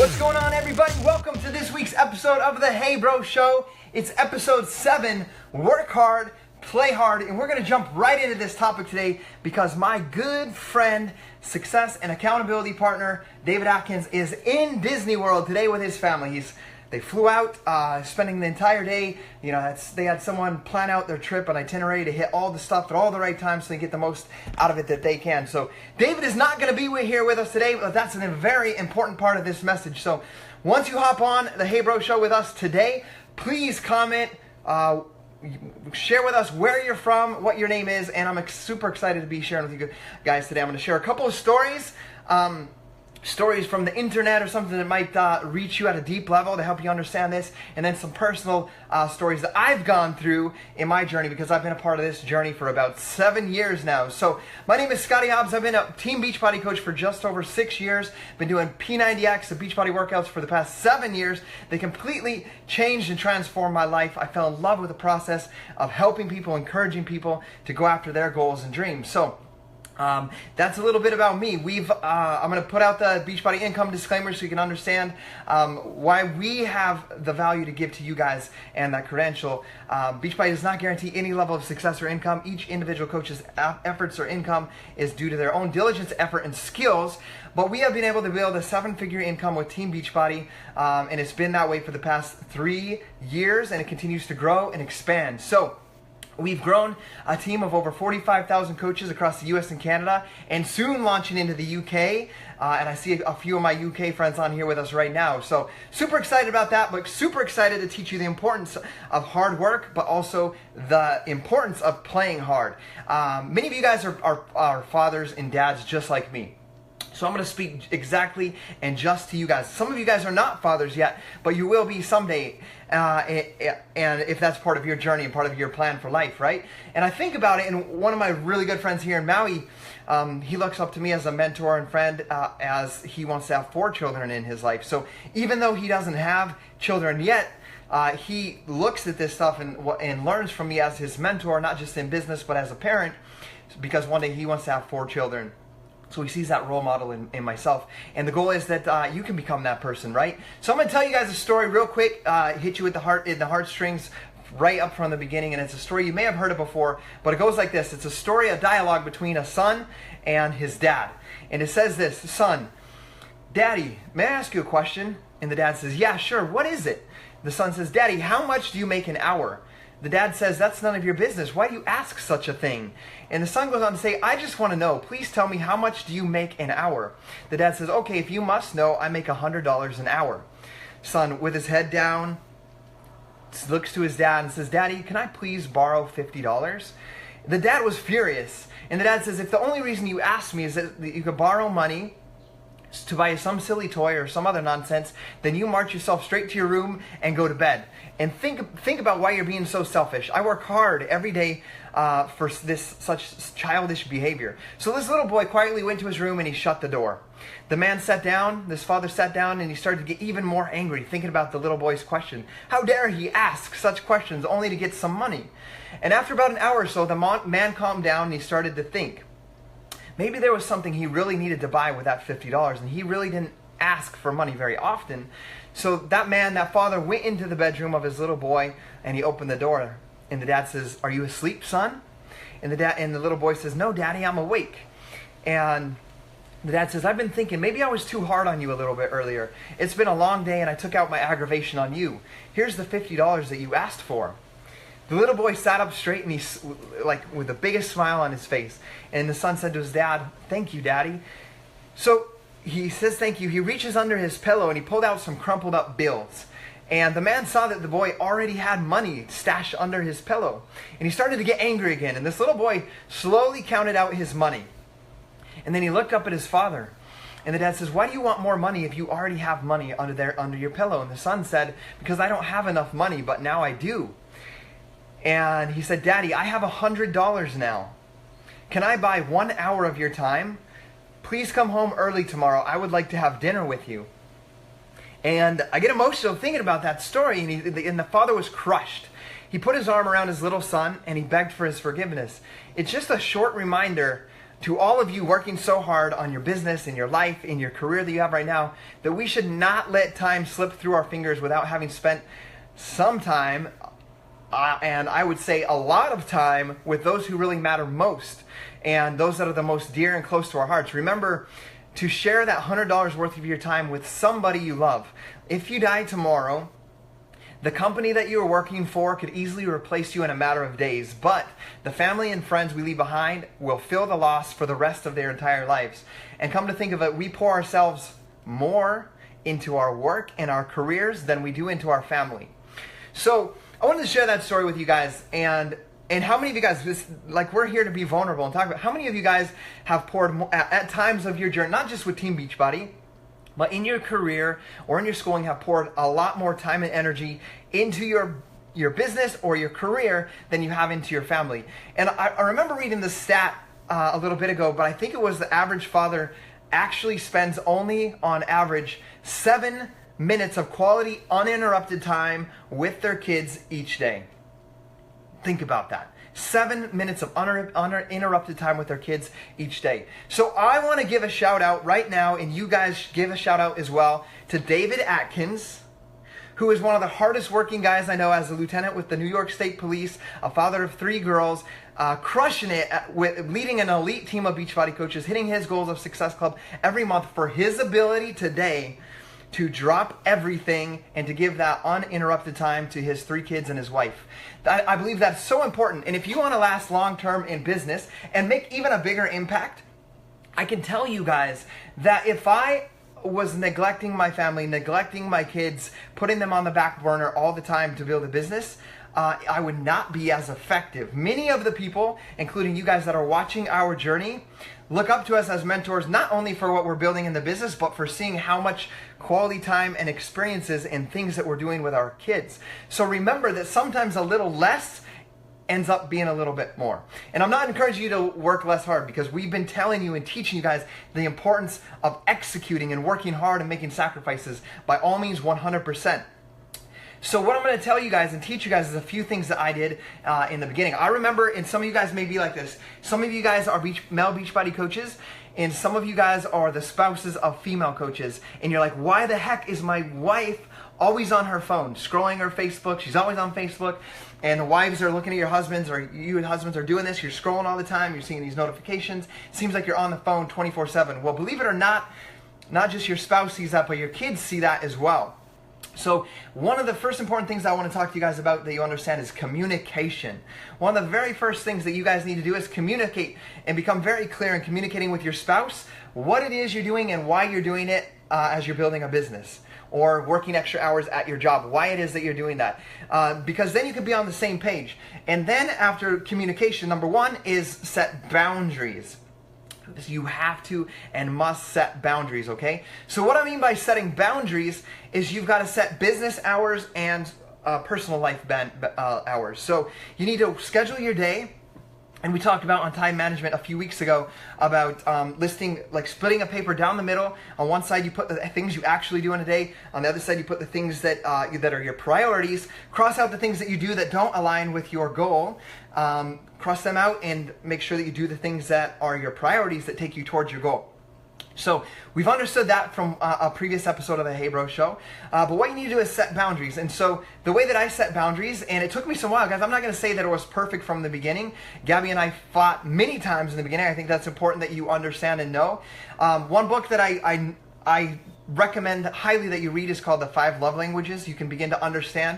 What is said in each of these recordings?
What's going on, everybody? Welcome to this week's episode of the Hey Bro Show. It's episode 7, Work Hard, Play Hard, and we're going to jump right into this topic today because my good friend, success and accountability partner, David Atkins, is in Disney World today with his family. They flew out, spending the entire day. They had someone plan out their trip, an itinerary to hit all the stuff at all the right times so they get the most out of it that they can. So David is not going to be here with us today, but that's a very important part of this message. So once you hop on the Hey Bro Show with us today, please comment, share with us where you're from, what your name is, and I'm super excited to be sharing with you guys today. I'm going to share a couple of stories. Stories from the internet or something that might reach you at a deep level to help you understand this, and then some personal stories that I've gone through in my journey because I've been a part of this journey for about 7 years now. So my name is Scotty Hobbs. I've been a Team Beachbody Coach for just over 6 years. Been doing P90X, the Beachbody workouts, for the past 7 years. They completely changed and transformed my life. I fell in love with the process of helping people, encouraging people to go after their goals and dreams. So that's a little bit about me. I'm going to put out the Beachbody income disclaimer so you can understand why we have the value to give to you guys and that credential. Beachbody does not guarantee any level of success or income. Each individual coach's efforts or income is due to their own diligence, effort, and skills. But we have been able to build a 7-figure income with Team Beachbody, and it's been that way for the past 3 years, and it continues to grow and expand. So we've grown a team of over 45,000 coaches across the US and Canada, and soon launching into the UK. And I see a few of my UK friends on here with us right now. So super excited about that, but super excited to teach you the importance of hard work, but also the importance of playing hard. Many of you guys are fathers and dads just like me. So I'm going to speak exactly and just to you guys. Some of you guys are not fathers yet, but you will be someday. And if that's part of your journey and part of your plan for life, right? And I think about it, and one of my really good friends here in Maui, he looks up to me as a mentor and friend, as he wants to have 4 children in his life. So even though he doesn't have children yet, he looks at this stuff and learns from me as his mentor, not just in business, but as a parent, because one day he wants to have 4 children. So he sees that role model in myself. And the goal is that you can become that person, right? So I'm going to tell you guys a story real quick, hit you with the heartstrings right up from the beginning. And it's a story you may have heard of before, but it goes like this. It's a story, a dialogue between a son and his dad. And it says this: "Son, Daddy, may I ask you a question?" And the dad says, "Yeah, sure. What is it?" The son says, "Daddy, how much do you make an hour?" The dad says, "That's none of your business. Why do you ask such a thing?" And the son goes on to say, "I just want to know. Please tell me, how much do you make an hour?" The dad says, "Okay, if you must know, I make $100 an hour." Son, with his head down, looks to his dad and says, "Daddy, can I please borrow $50? The dad was furious. And the dad says, "If the only reason you asked me is that you could borrow money to buy some silly toy or some other nonsense, then you march yourself straight to your room and go to bed. And think about why you're being so selfish. I work hard every day for such childish behavior." So this little boy quietly went to his room and he shut the door. The man sat down, this father sat down, and he started to get even more angry, thinking about the little boy's question. How dare he ask such questions only to get some money? And after about an hour or so, the man calmed down and he started to think. Maybe there was something he really needed to buy with that $50, and he really didn't ask for money very often. So that father went into the bedroom of his little boy, and he opened the door. And the dad says, "Are you asleep, son?" And the little boy says, "No, Daddy, I'm awake." And the dad says, "I've been thinking, maybe I was too hard on you a little bit earlier. It's been a long day, and I took out my aggravation on you. Here's the $50 that you asked for." The little boy sat up straight, and he's with the biggest smile on his face. And the son said to his dad, "Thank you, Daddy." So he says thank you. He reaches under his pillow and he pulled out some crumpled up bills. And the man saw that the boy already had money stashed under his pillow. And he started to get angry again. And this little boy slowly counted out his money. And then he looked up at his father. And the dad says, "Why do you want more money if you already have money under your pillow?" And the son said, "Because I don't have enough money, but now I do." And he said, "Daddy, I have $100 now. Can I buy 1 hour of your time? Please come home early tomorrow. I would like to have dinner with you." And I get emotional thinking about that story, and the father was crushed. He put his arm around his little son, and he begged for his forgiveness. It's just a short reminder to all of you working so hard on your business, in your life, in your career that you have right now, that we should not let time slip through our fingers without having spent some time, and I would say a lot of time, with those who really matter most and those that are the most dear and close to our hearts. Remember to share that $100 worth of your time with somebody you love. If you die tomorrow, the company that you are working for could easily replace you in a matter of days, but the family and friends we leave behind will fill the loss for the rest of their entire lives. And come to think of it, we pour ourselves more into our work and our careers than we do into our family. So I wanted to share that story with you guys, and how many of you guys, we're here to be vulnerable and talk about how many of you guys have poured at times of your journey, not just with Team Beachbody, but in your career or in your schooling, have poured a lot more time and energy into your business or your career than you have into your family. And I remember reading this stat a little bit ago, but I think it was the average father actually spends only on average 7 minutes of quality uninterrupted time with their kids each day. Think about that. 7 minutes of uninterrupted time with their kids each day. So I want to give a shout out right now, and you guys give a shout out as well, to David Atkins, who is one of the hardest working guys I know as a lieutenant with the New York State Police, a father of 3 girls, crushing it with leading an elite team of Beachbody coaches, hitting his goals of Success Club every month for his ability today to drop everything and to give that uninterrupted time to his 3 kids and his wife. I believe that's so important. And if you want to last long-term in business and make even a bigger impact, I can tell you guys that if I was neglecting my family, neglecting my kids, putting them on the back burner all the time to build a business, I would not be as effective. Many of the people, including you guys that are watching our journey, look up to us as mentors, not only for what we're building in the business, but for seeing how much quality time and experiences and things that we're doing with our kids. So remember that sometimes a little less ends up being a little bit more. And I'm not encouraging you to work less hard, because we've been telling you and teaching you guys the importance of executing and working hard and making sacrifices, by all means 100%. So what I'm going to tell you guys and teach you guys is a few things that I did in the beginning. I remember, and some of you guys may be like this, some of you guys are male Beachbody coaches, and some of you guys are the spouses of female coaches, and you're like, why the heck is my wife always on her phone, scrolling her Facebook? She's always on Facebook, and the wives are looking at your husbands, or you and husbands are doing this, you're scrolling all the time, you're seeing these notifications, seems like you're on the phone 24/7. Well, believe it or not just your spouse sees that, but your kids see that as well. So one of the first important things I want to talk to you guys about that you understand is communication. One of the very first things that you guys need to do is communicate and become very clear in communicating with your spouse what it is you're doing and why you're doing it as you're building a business or working extra hours at your job, why it is that you're doing that. Because then you can be on the same page. And then after communication, number 1 is set boundaries. You have to and must set boundaries, okay? So what I mean by setting boundaries is you've got to set business hours and personal life hours. So you need to schedule your day. And we talked about on time management a few weeks ago about splitting a paper down the middle. On one side you put the things you actually do in a day. On the other side you put the things that are your priorities. Cross out the things that you do that don't align with your goal. Cross them out and make sure that you do the things that are your priorities that take you towards your goal. So we've understood that from a previous episode of the Hey Bro Show. But what you need to do is set boundaries. And so the way that I set boundaries, and it took me some while, guys, I'm not going to say that it was perfect from the beginning. Gabby and I fought many times in the beginning. I think that's important that you understand and know. One book that I recommend highly that you read is called The 5 Love Languages. You can begin to understand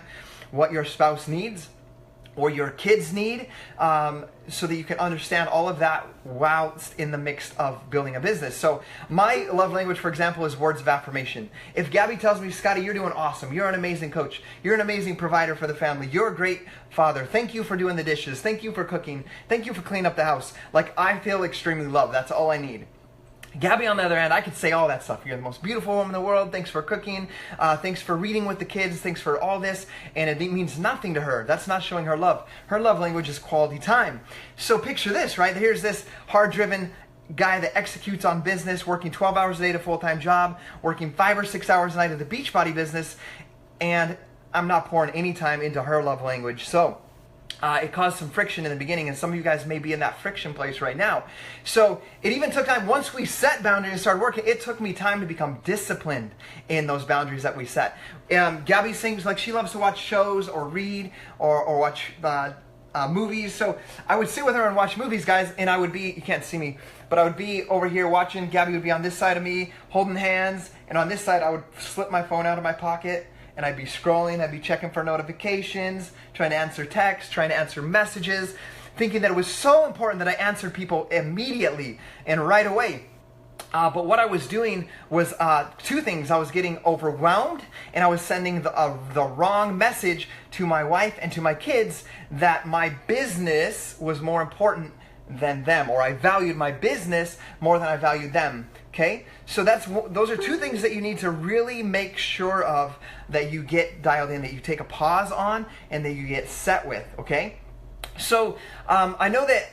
what your spouse needs or your kids need, so that you can understand all of that while in the mix of building a business. So my love language, for example, is words of affirmation. If Gabby tells me, Scotty, you're doing awesome, you're an amazing coach, you're an amazing provider for the family, you're a great father, thank you for doing the dishes, thank you for cooking, thank you for cleaning up the house, I feel extremely loved. That's all I need. Gabby, on the other hand, I could say all that stuff. You're the most beautiful woman in the world. Thanks for cooking. Thanks for reading with the kids. Thanks for all this. And it means nothing to her. That's not showing her love. Her love language is quality time. So picture this, right? Here's this hard-driven guy that executes on business, working 12 hours a day at a full-time job, working 5 or 6 hours a night at the Beachbody business, and I'm not pouring any time into her love language. So it caused some friction in the beginning, and some of you guys may be in that friction place right now. So it even took time. Once we set boundaries and started working, it took me time to become disciplined in those boundaries that we set. Gabby sings like she loves to watch shows or read or watch movies. So I would sit with her and watch movies, guys, and I would be, you can't see me, but I would be over here watching. Gabby would be on this side of me holding hands, and on this side I would slip my phone out of my pocket, and I'd be scrolling, I'd be checking for notifications, trying to answer texts, trying to answer messages, thinking that it was so important that I answered people immediately and right away. But what I was doing was two things. I was getting overwhelmed, and I was sending the wrong message to my wife and to my kids that my business was more important than them, or I valued my business more than I valued them. Okay, so those are two things that you need to really make sure of, that you get dialed in, that you take a pause on, and that you get set with. Okay, so I know that,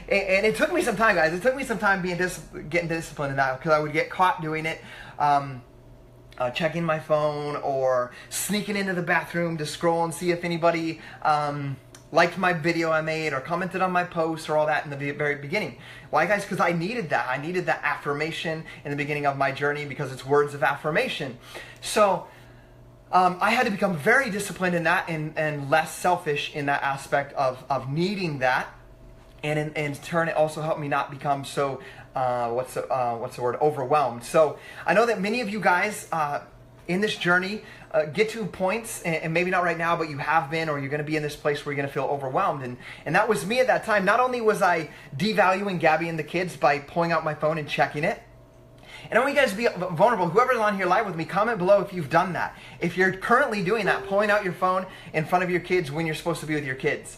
and it took me some time, guys. It took me some time getting disciplined in that, because I would get caught doing it. Checking my phone or sneaking into the bathroom to scroll and see if anybody liked my video I made or commented on my post or all that in the very beginning. Why, guys? Because I needed that. I needed that affirmation in the beginning of my journey, because it's words of affirmation. So I had to become very disciplined in that, and less selfish in that aspect of needing that. And in turn, it also helped me not become so, what's the word, overwhelmed. So I know that many of you guys in this journey get to points, and maybe not right now, but you have been, or you're going to be in this place where you're going to feel overwhelmed. And that was me at that time. Not only was I devaluing Gabby and the kids by pulling out my phone and checking it, and I want you guys to be vulnerable. Whoever's on here live with me, comment below if you've done that. If you're currently doing that, pulling out your phone in front of your kids when you're supposed to be with your kids.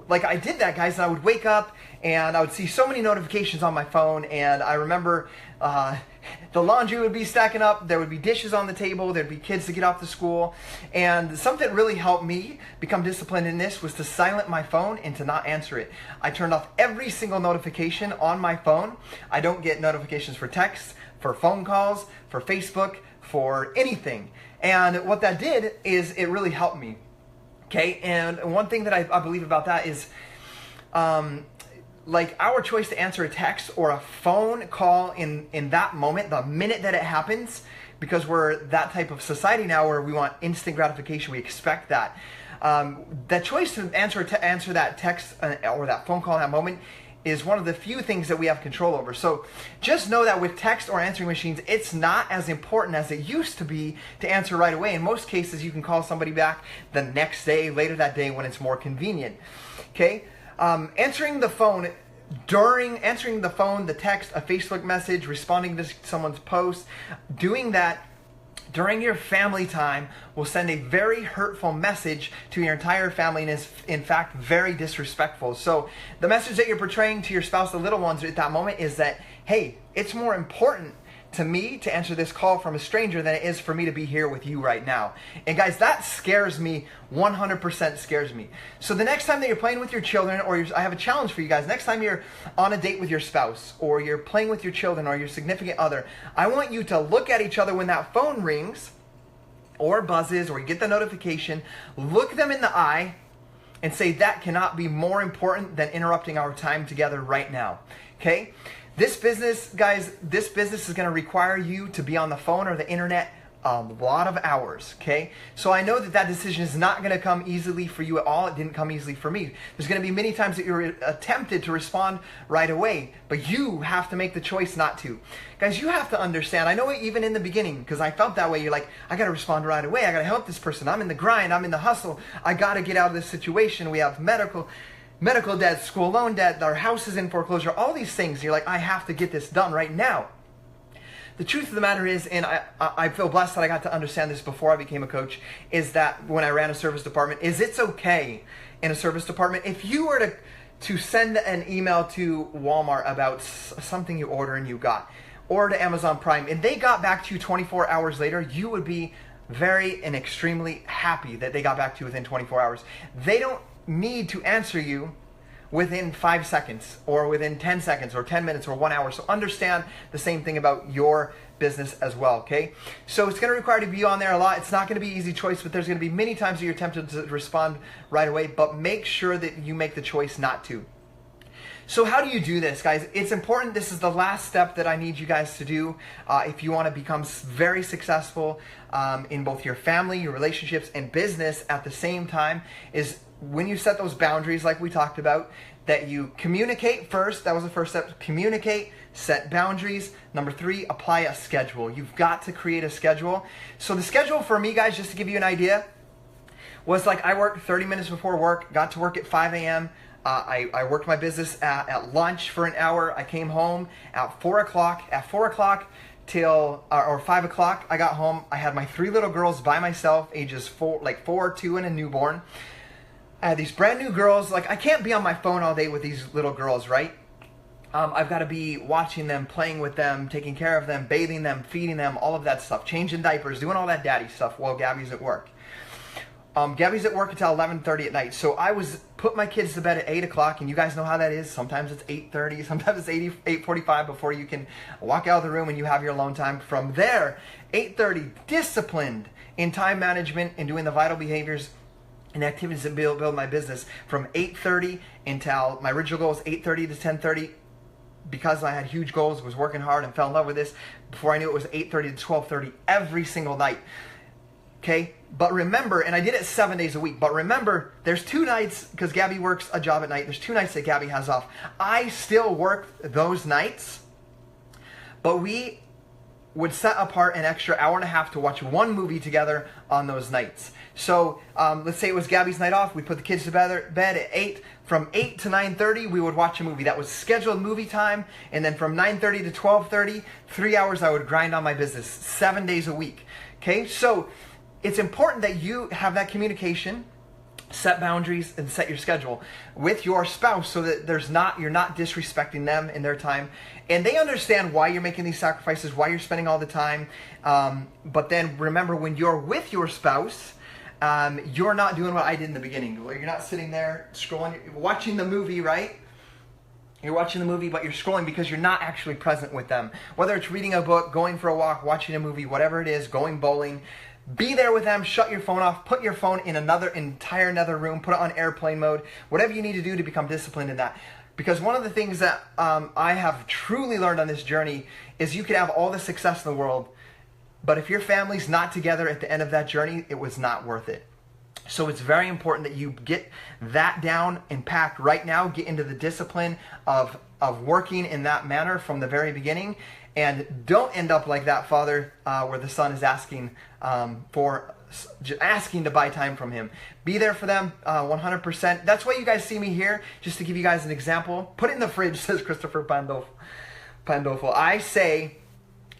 Like I did that, guys, and I would wake up and I would see so many notifications on my phone, and I remember the laundry would be stacking up, there would be dishes on the table, there'd be kids to get off to school, and something that really helped me become disciplined in this was to silent my phone and to not answer it. I turned off every single notification on my phone. I don't get notifications for texts, for phone calls, for Facebook, for anything. And what that did is it really helped me. Okay, and one thing that I believe about that is, like our choice to answer a text or a phone call in that moment, the minute that it happens, because we're that type of society now where we want instant gratification, we expect that. That choice to answer that text or that phone call in that moment is one of the few things that we have control over. So just know that with text or answering machines, it's not as important as it used to be to answer right away. In most cases, you can call somebody back the next day, later that day, when it's more convenient. Okay? Answering the phone, the text, a Facebook message, responding to someone's post, doing that during your family time will send a very hurtful message to your entire family, and is in fact very disrespectful. So the message that you're portraying to your spouse, the little ones at that moment, is that, hey, it's more important to me to answer this call from a stranger than it is for me to be here with you right now. And guys, that scares me, 100% scares me. So the next time that you're playing with your children, or I have a challenge for you guys, next time you're on a date with your spouse, or you're playing with your children or your significant other, I want you to look at each other when that phone rings or buzzes or you get the notification, look them in the eye and say, that cannot be more important than interrupting our time together right now. Okay? This business, guys, this business is going to require you to be on the phone or the internet a lot of hours, okay? So I know that decision is not going to come easily for you at all. It didn't come easily for me. There's going to be many times that you're tempted to respond right away, but you have to make the choice not to. Guys, you have to understand. I know even in the beginning, because I felt that way, you're like, I got to respond right away. I got to help this person. I'm in the grind. I'm in the hustle. I got to get out of this situation. We have medical debt, school loan debt, our house is in foreclosure, all these things. You're like, I have to get this done right now. The truth of the matter is, and I feel blessed that I got to understand this before I became a coach, is that when I ran a service department, is it's okay in a service department if you were to send an email to Walmart about something you order and you got, or to Amazon Prime, and they got back to you 24 hours later, you would be very and extremely happy that they got back to you within 24 hours. They don't need to answer you within 5 seconds or within 10 seconds or 10 minutes or 1 hour. So understand the same thing about your business as well, okay? So it's going to require you to be on there a lot. It's not going to be an easy choice, but there's going to be many times that you're tempted to respond right away, but make sure that you make the choice not to. So how do you do this, guys? It's important. This is the last step that I need you guys to do if you want to become very successful in both your family, your relationships, and business at the same time, is when you set those boundaries like we talked about, that you communicate first. That was the first step. Communicate, set boundaries. Number 3, apply a schedule. You've got to create a schedule. So the schedule for me, guys, just to give you an idea, was like I worked 30 minutes before work, got to work at 5 a.m., I worked my business at lunch for an hour. I came home at 4 o'clock. At 4 o'clock till, or 5 o'clock, I got home. I had my 3 little girls by myself, ages 4, 2, and a newborn. I had these brand new girls. Like, I can't be on my phone all day with these little girls, right? I've got to be watching them, playing with them, taking care of them, bathing them, feeding them, all of that stuff, changing diapers, doing all that daddy stuff while Gabby's at work. Gabby's at work until 11:30 at night. So I put my kids to bed at 8 o'clock, and you guys know how that is. Sometimes it's 8:30, sometimes it's 8:45 before you can walk out of the room and you have your alone time. From there, 8:30, disciplined in time management and doing the vital behaviors and activities that build my business. From 8:30 until my original goal was 8:30 to 10:30. Because I had huge goals, was working hard and fell in love with this. Before I knew it was 8:30 to 12:30 every single night. Okay, but remember, and I did it 7 days a week, but remember, there's 2 nights, because Gabby works a job at night, there's 2 nights that Gabby has off. I still worked those nights, but we would set apart an extra hour and a half to watch one movie together on those nights. So let's say it was Gabby's night off, we put the kids to bed at 8. From 8 to 9:30, we would watch a movie. That was scheduled movie time, and then from 9:30 to 12:30, 3 hours I would grind on my business, 7 days a week. Okay, so it's important that you have that communication, set boundaries, and set your schedule with your spouse so that you're not disrespecting them in their time, and they understand why you're making these sacrifices, why you're spending all the time. But then remember, when you're with your spouse, you're not doing what I did in the beginning. You're not sitting there scrolling, watching the movie, right? You're watching the movie, but you're scrolling because you're not actually present with them. Whether it's reading a book, going for a walk, watching a movie, whatever it is, going bowling, be there with them, shut your phone off, put your phone in another room, put it on airplane mode, whatever you need to do to become disciplined in that. Because one of the things that I have truly learned on this journey is you can have all the success in the world, but if your family's not together at the end of that journey, it was not worth it. So it's very important that you get that down and packed right now, get into the discipline of working in that manner from the very beginning, and don't end up like that father where the son is asking to buy time from him. Be there for them 100%. That's why you guys see me here, just to give you guys an example. Put it in the fridge, says Christopher Pandolfo. I say,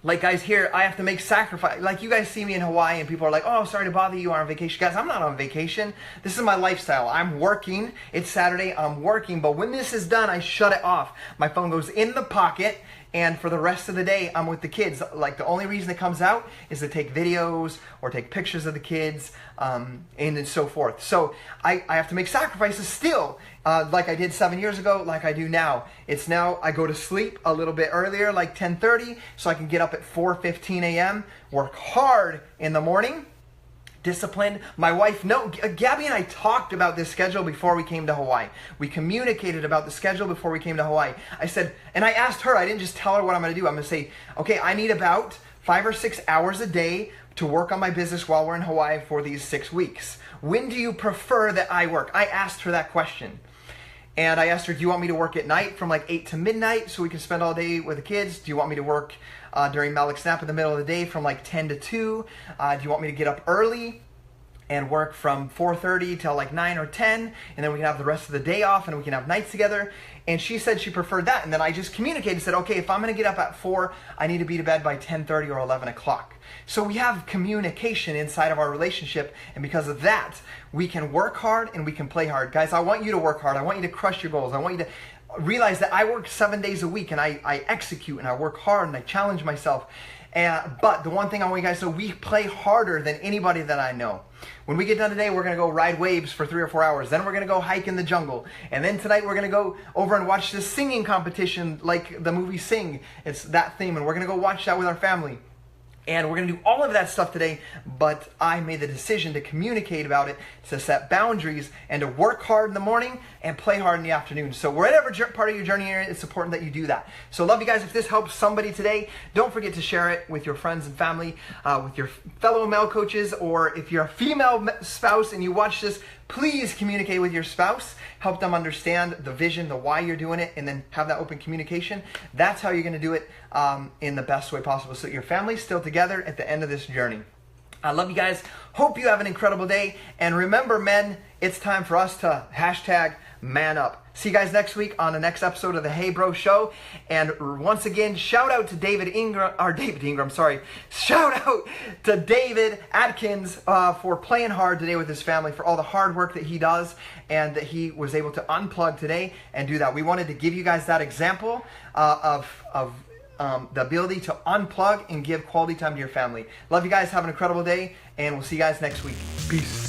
like, guys, here, I have to make sacrifice. Like, you guys see me in Hawaii and people are like, oh, sorry to bother you on vacation. Guys, I'm not on vacation. This is my lifestyle. I'm working. It's Saturday. I'm working. But when this is done, I shut it off. My phone goes in the pocket. And for the rest of the day, I'm with the kids. Like, the only reason it comes out is to take videos or take pictures of the kids and so forth. So I have to make sacrifices still, like I did 7 years ago, like I do now. It's now I go to sleep a little bit earlier, like 10:30, so I can get up at 4:15 a.m., work hard in the morning. Disciplined. My wife, Gabby and I talked about this schedule before we came to Hawaii. We communicated about the schedule before we came to Hawaii. I said, and I asked her, I didn't just tell her what I'm going to do. I'm going to say, okay, I need about 5 or 6 hours a day to work on my business while we're in Hawaii for these 6 weeks. When do you prefer that I work? I asked her that question. And I asked her, do you want me to work at night from like 8 to midnight so we can spend all day with the kids? Do you want me to work during Malik's nap in the middle of the day from like 10 to 2? Do you want me to get up early and work from 4:30 till like 9 or 10, and then we can have the rest of the day off and we can have nights together? And she said she preferred that. And then I just communicated and said, okay, if I'm going to get up at 4, I need to be to bed by 10:30 or 11 o'clock. So we have communication inside of our relationship, and because of that, we can work hard and we can play hard. Guys, I want you to work hard. I want you to crush your goals. I want you to realize that I work 7 days a week, and I execute and I work hard and I challenge myself. But the one thing I want you guys to know, we play harder than anybody that I know. When we get done today, we're going to go ride waves for 3 or 4 hours. Then we're going to go hike in the jungle. And then tonight we're going to go over and watch this singing competition like the movie Sing. It's that theme, and we're going to go watch that with our family. And we're going to do all of that stuff today, but I made the decision to communicate about it, to set boundaries, and to work hard in the morning and play hard in the afternoon. So whatever part of your journey you're in, it's important that you do that. So love you guys. If this helps somebody today, don't forget to share it with your friends and family, with your fellow male coaches, or if you're a female spouse and you watch this, please communicate with your spouse. Help them understand the vision, the why you're doing it, and then have that open communication. That's how you're going to do it in the best way possible, so that your family's still together at the end of this journey. I love you guys. Hope you have an incredible day. And remember, men, it's time for us to #man up. See you guys next week on the next episode of the Hey Bro Show. And once again, shout out to David Ingram. Shout out to David Atkins for playing hard today with his family, for all the hard work that he does, and that he was able to unplug today and do that. We wanted to give you guys that example of the ability to unplug and give quality time to your family. Love you guys. Have an incredible day, and we'll see you guys next week. Peace.